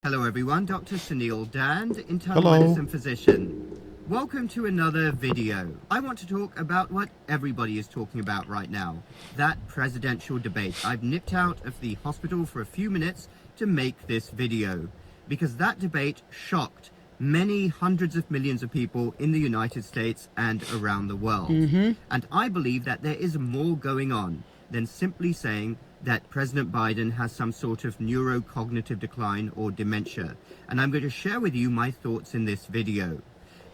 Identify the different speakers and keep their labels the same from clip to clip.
Speaker 1: Hello everyone, Dr. Sunil Dand, internal medicine physician. Welcome to another video. I want to talk about what everybody is talking about right now, that presidential debate. I've nipped out of the hospital for a few minutes to make this video because that debate shocked many hundreds of millions of people in the United States and around the world. And I believe that there is more going on than simply saying that President Biden has some sort of neurocognitive decline or dementia. And I'm going to share with you my thoughts in this video.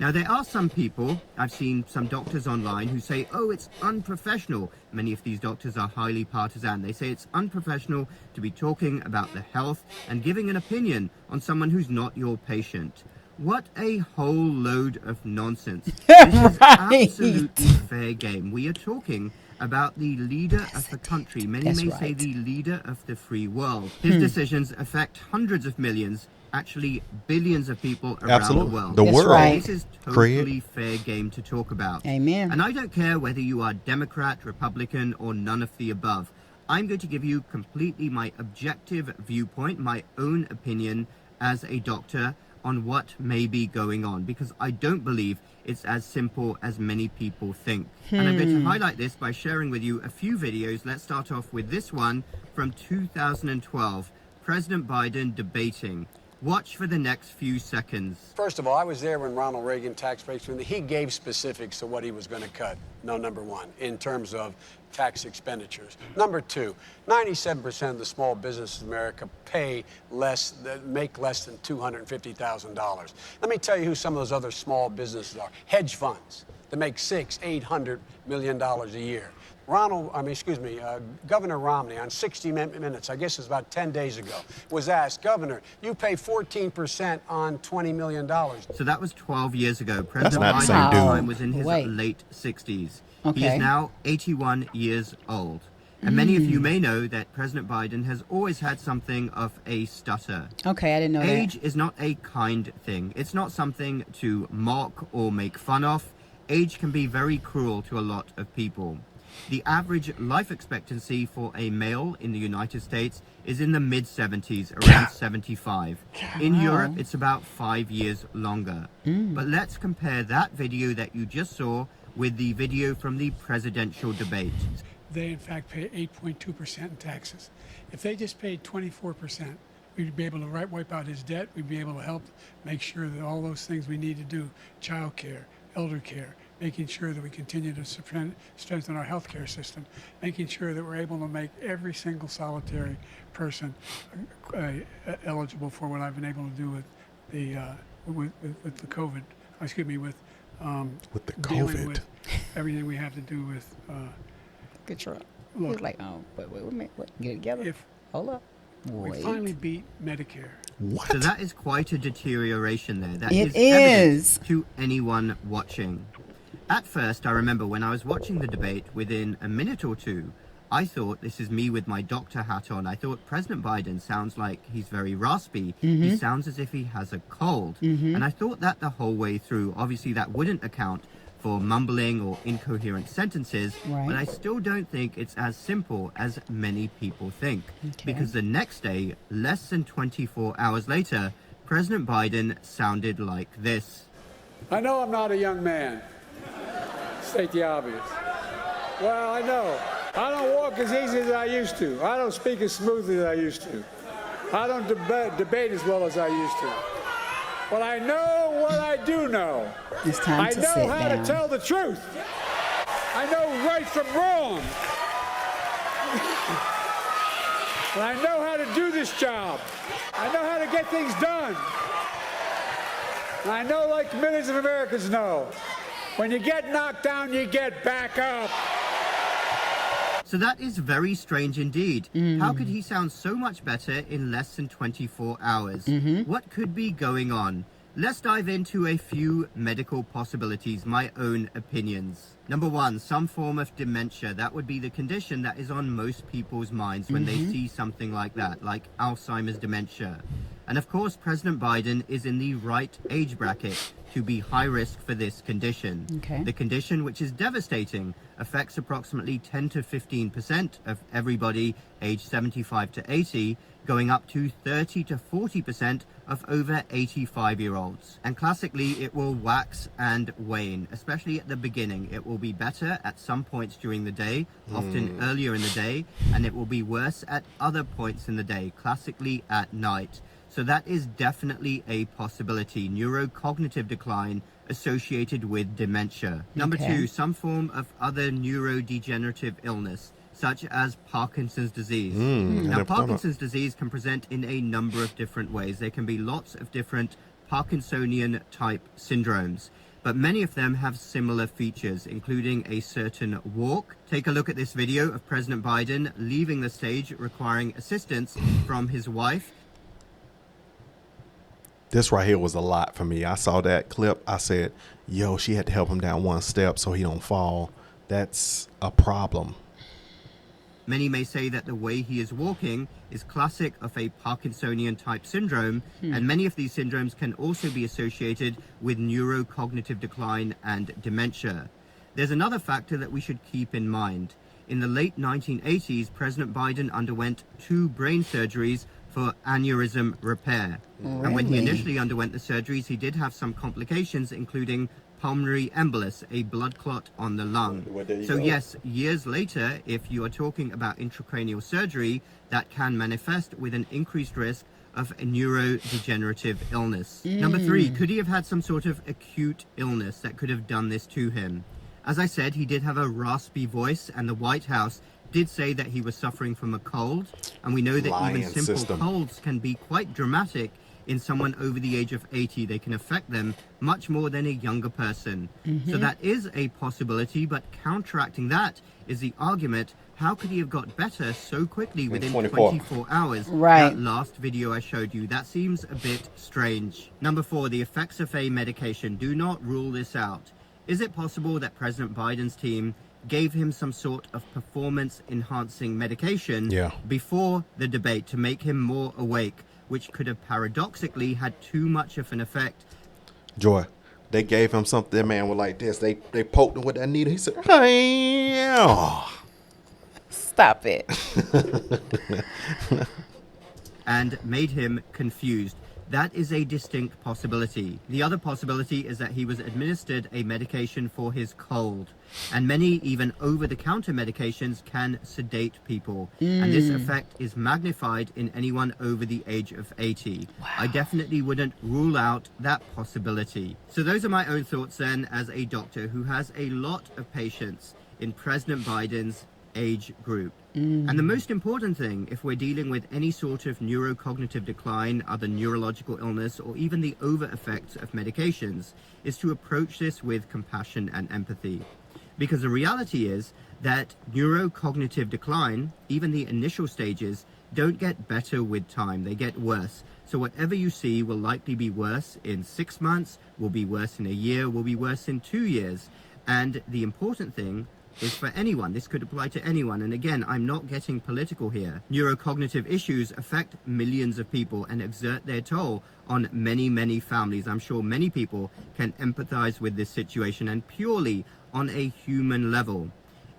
Speaker 1: Now, there are some people, I've seen some doctors online who say, oh, it's unprofessional. Many of these doctors are highly partisan. They say it's unprofessional to be talking about the health and giving an opinion on someone who's not your patient. What a whole load of nonsense. This is absolutely fair game. We are talking about the leader of the country. Many may say the leader of the free world. His decisions affect hundreds of millions, actually billions of people around the world.
Speaker 2: The world.
Speaker 1: This is totally fair game to talk about.
Speaker 3: Amen.
Speaker 1: And I don't care whether you are Democrat, Republican, or none of the above. I'm going to give you completely my objective viewpoint, my own opinion as a doctor on what may be going on, because I don't believe it's as simple as many people think. And I'm going to highlight this by sharing with you a few videos. Let's start off with this one from 2012, President Biden debating. Watch for the next few seconds.
Speaker 4: First of all, I was there when Ronald Reagan tax breaks, he gave specifics of what he was going to cut. No, number one, in terms of tax expenditures. Number two, 97% of the small businesses in America make less than $250,000. Let me tell you who some of those other small businesses are. Hedge funds that make $600–800 million a year. Governor Romney on 60 Minutes, I guess it was about 10 days ago, was asked, Governor, you pay 14% on $20 million.
Speaker 1: So that was 12 years ago. President Biden at the time was in his late 60s. He is now 81 years old. And many of you may know that President Biden has always had something of a stutter.
Speaker 3: Okay, I didn't know that.
Speaker 1: Age is not a kind thing. It's not something to mock or make fun of. Age can be very cruel to a lot of people. The average life expectancy for a male in the United States is in the mid-70s, around 75. In Europe, it's about 5 years longer. But let's compare that video that you just saw with the video from the presidential debate.
Speaker 5: They, in fact, pay 8.2% in taxes. If they just paid 24%, we'd be able to wipe out his debt. We'd be able to help make sure that all those things we need to do, child care, elder care, making sure that we continue to strengthen our healthcare system, making sure that we're able to make every single solitary person eligible for what I've been able to do with the COVID. With the COVID. With everything we have to do with.
Speaker 3: Good try.
Speaker 5: Look,
Speaker 3: like, oh, wait, get it together. Hold up.
Speaker 5: We finally beat Medicare.
Speaker 2: What?
Speaker 1: So that is quite a deterioration there. That
Speaker 3: It
Speaker 1: is
Speaker 3: is.
Speaker 1: to anyone watching. At first, I remember when I was watching the debate, within a minute or two, I thought, this is me with my doctor hat on, I thought President Biden sounds like he's very raspy. He sounds as if he has a cold. And I thought that the whole way through. Obviously, that wouldn't account for mumbling or incoherent sentences, but I still don't think it's as simple as many people think. Because the next day, less than 24 hours later, President Biden sounded like this.
Speaker 5: I know I'm not a young man. State the obvious. Well, I know. I don't walk as easy as I used to. I don't speak as smoothly as I used to. I don't debate as well as I used to. But I know what I do know.
Speaker 3: It's time to sit down.
Speaker 5: I know how to tell the truth. I know right from wrong. And I know how to do this job. I know how to get things done. And I know, like millions of Americans know, when you get knocked down, you get back up.
Speaker 1: So that is very strange indeed. How could he sound so much better in less than 24 hours? What could be going on? Let's dive into a few medical possibilities, my own opinions. Number one, some form of dementia. That would be the condition that is on most people's minds when they see something like that, like Alzheimer's dementia. And of course, President Biden is in the right age bracket to be high risk for this condition.
Speaker 3: Okay.
Speaker 1: The condition, which is devastating, affects approximately 10 to 15% of everybody aged 75 to 80, going up to 30 to 40% of over 85-year-olds. And classically, it will wax and wane, especially at the beginning. It will be better at some points during the day, often earlier in the day, and it will be worse at other points in the day, classically at night. So that is definitely a possibility. Neurocognitive decline associated with dementia. Number
Speaker 3: Okay.
Speaker 1: 2, some form of other neurodegenerative illness, such as Parkinson's disease. Now, Parkinson's disease can present in a number of different ways. There can be lots of different Parkinsonian type syndromes, but many of them have similar features, including a certain walk. Take a look at this video of President Biden leaving the stage requiring assistance from his wife.
Speaker 2: This right here was a lot for me. I saw that clip. I said, yo, she had to help him down one step so he don't fall. That's a problem.
Speaker 1: Many may say that the way he is walking is classic of a Parkinsonian type syndrome, and many of these syndromes can also be associated with neurocognitive decline and dementia. There's another factor that we should keep in mind. In the late 1980s, President Biden underwent 2 brain surgeries for aneurysm repair. And when he
Speaker 3: Really?
Speaker 1: initially underwent the surgeries, he did have some complications, including pulmonary embolus, a blood clot on the lung.
Speaker 2: Well, there you
Speaker 1: So
Speaker 2: go.
Speaker 1: yes, years later, if you are talking about intracranial surgery, that can manifest with an increased risk of a neurodegenerative illness. Number 3, could he have had some sort of acute illness that could have done this to him? As I said, he did have a raspy voice, and the White House did say that he was suffering from a cold, and we know that
Speaker 2: Lion
Speaker 1: even simple
Speaker 2: system.
Speaker 1: colds can be quite dramatic in someone over the age of 80. They can affect them much more than a younger person. So that is a possibility, but counteracting that is the argument, how could he have got better so quickly within 24 hours?
Speaker 3: Right.
Speaker 1: That last video I showed you, that seems a bit strange. Number 4, the effects of a medication. Do not rule this out. Is it possible that President Biden's team gave him some sort of performance-enhancing medication before the debate to make him more awake, which could have paradoxically had too much of an effect?
Speaker 2: Joy, they gave him something. That man was like this. They poked him with that needle. He said, hey, oh.
Speaker 3: Stop it.
Speaker 1: And made him confused. That is a distinct possibility. The other possibility is that he was administered a medication for his cold. And many even over-the-counter medications can sedate people. And this effect is magnified in anyone over the age of 80. I definitely wouldn't rule out that possibility. So those are my own thoughts then as a doctor who has a lot of patients in President Biden's age group. And the most important thing, if we're dealing with any sort of neurocognitive decline, other neurological illness, or even the over effects of medications, is to approach this with compassion and empathy. Because the reality is that neurocognitive decline, even the initial stages, don't get better with time, they get worse. So whatever you see will likely be worse in 6 months, will be worse in a year, will be worse in 2 years. And the important thing is for anyone. This could apply to anyone. And again, I'm not getting political here. Neurocognitive issues affect millions of people and exert their toll on many, many families. I'm sure many people can empathize with this situation, and purely on a human level,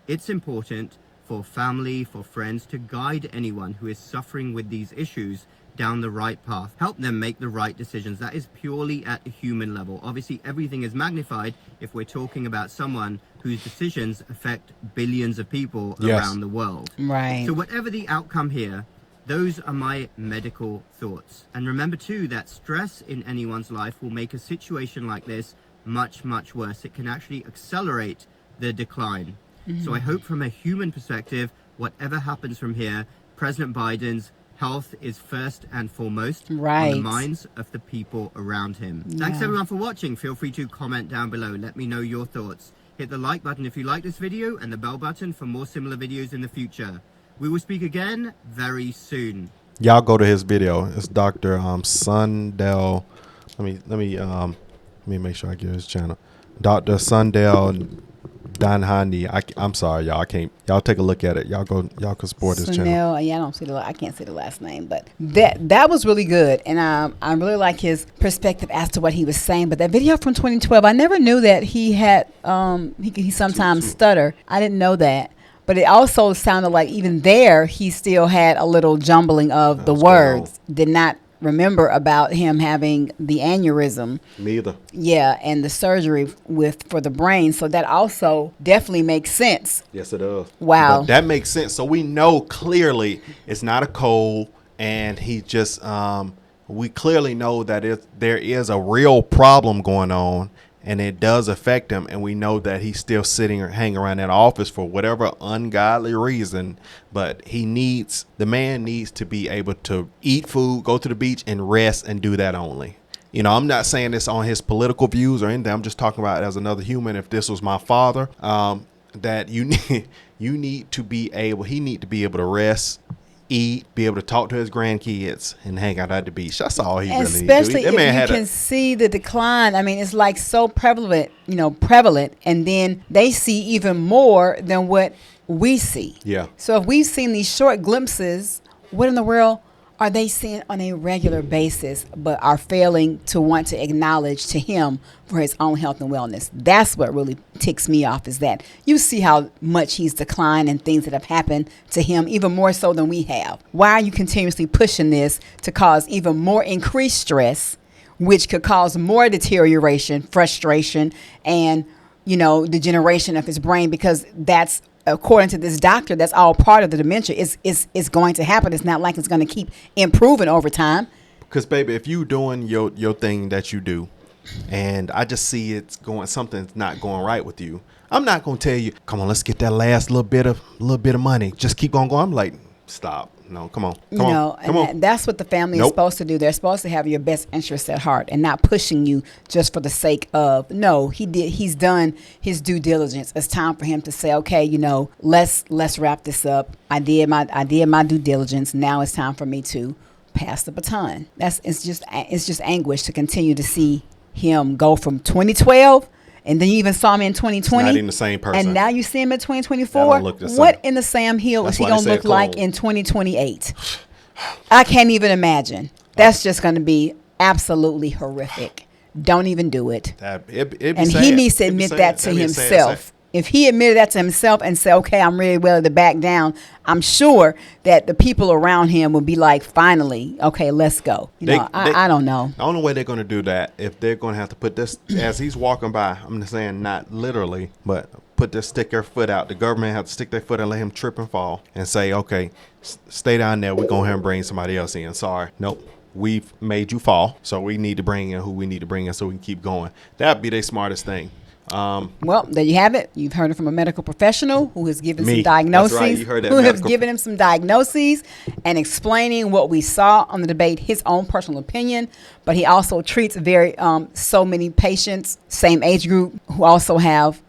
Speaker 1: it's important for family, for friends to guide anyone who is suffering with these issues down the right path. Help them make the right decisions. That is purely at a human level. Obviously, everything is magnified if we're talking about someone whose decisions affect billions of people around the world.
Speaker 3: Right.
Speaker 1: So whatever the outcome here, those are my medical thoughts. And remember too that stress in anyone's life will make a situation like this much, much worse. It can actually accelerate the decline. So I hope from a human perspective, whatever happens from here, President Biden's health is first and foremost on the minds of the people around him. Thanks everyone for watching. Feel free to comment down below. Let me know your thoughts. Hit the like button if you like this video and the bell button for more similar videos in the future. We will speak again very soon.
Speaker 2: Y'all go to his video. It's Dr. Sundell. Let me make sure I get his channel. Dr. Sundell Don Handy. I'm sorry, y'all. I can't. Y'all take a look at it. Y'all can support this channel.
Speaker 3: Yeah, I can't see the last name, but that was really good, and I really like his perspective as to what he was saying. But that video from 2012, I never knew that he had he sometimes stutter. I didn't know that. But it also sounded like even there he still had a little jumbling of the words. Did not remember about him having the aneurysm.
Speaker 2: Me either.
Speaker 3: Yeah, and the surgery for the brain. So that also definitely makes sense.
Speaker 2: Yes, it does.
Speaker 3: Wow.
Speaker 2: But that makes sense. So we know clearly it's not a cold, and he just we clearly know that there is a real problem going on. And it does affect him, and we know that he's still sitting or hanging around that office for whatever ungodly reason. But the man needs to be able to eat food, go to the beach, and rest, and do that only. You know, I'm not saying this on his political views or anything. I'm just talking about as another human. If this was my father, that he need to be able to rest, eat, be able to talk to his grandkids, and hang out at the beach. That's all he really needs to do.
Speaker 3: Especially if you can see the decline. I mean, it's like so prevalent, and then they see even more than what we see.
Speaker 2: Yeah.
Speaker 3: So if we've seen these short glimpses, what in the world are they seeing on a regular basis, but are failing to want to acknowledge to him for his own health and wellness? That's what really ticks me off, is that you see how much he's declined and things that have happened to him, even more so than we have. Why are you continuously pushing this to cause even more increased stress, which could cause more deterioration, frustration, and, degeneration of his brain? Because that's, according to this doctor, that's all part of the dementia. It's going to happen. It's not like it's going to keep improving over time.
Speaker 2: Because, baby, if you doing your thing that you do, and I just see something's not going right with you, I'm not going to tell you, come on, let's get that last little bit of money. Just keep on going. I'm like, stop. No, come on.
Speaker 3: That's what the family is supposed to do. They're supposed to have your best interests at heart and not pushing you just for the sake of, no, he's done his due diligence. It's time for him to say, okay, let's wrap this up. I did my due diligence. Now it's time for me to pass the baton. It's just anguish to continue to see him go from 2012. And then you even saw him in 2020.
Speaker 2: Not even the same person.
Speaker 3: And now you see him in 2024. What in the Sam Hill is he going to look like in 2028? I can't even imagine. That's just going to be absolutely horrific. Don't even do it. He needs to admit that to himself. If he admitted that to himself and said, okay, I'm really willing to back down, I'm sure that the people around him would be like, finally, okay, let's go. I don't know.
Speaker 2: The only way they're going to do that, if they're going to have to put this, as he's walking by, I'm just saying not literally, but stick their foot out. The government have to stick their foot and let him trip and fall and say, okay, stay down there. We're going to have to bring somebody else in. Sorry. Nope. We've made you fall. So we need to bring in who we need to bring in so we can keep going. That'd be their smartest thing.
Speaker 3: Well, there you have it. You've heard it from a medical professional who has given some diagnoses.
Speaker 2: That's right. You heard that.
Speaker 3: Who has given him some diagnoses and explaining what we saw on the debate, his own personal opinion. But he also treats so many patients, same age group, who also have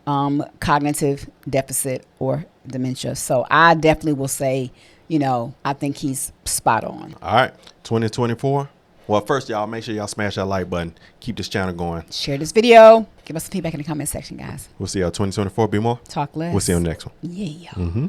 Speaker 3: cognitive deficit or dementia. So I definitely will say, I think he's spot on.
Speaker 2: All right, 2024. Well, first, y'all, make sure y'all smash that like button. Keep this channel going.
Speaker 3: Share this video. Give us some feedback in the comment section, guys.
Speaker 2: We'll see y'all 2024. Be more.
Speaker 3: Talk less.
Speaker 2: We'll see you on the next one.
Speaker 3: Yeah.
Speaker 2: Mm-hmm.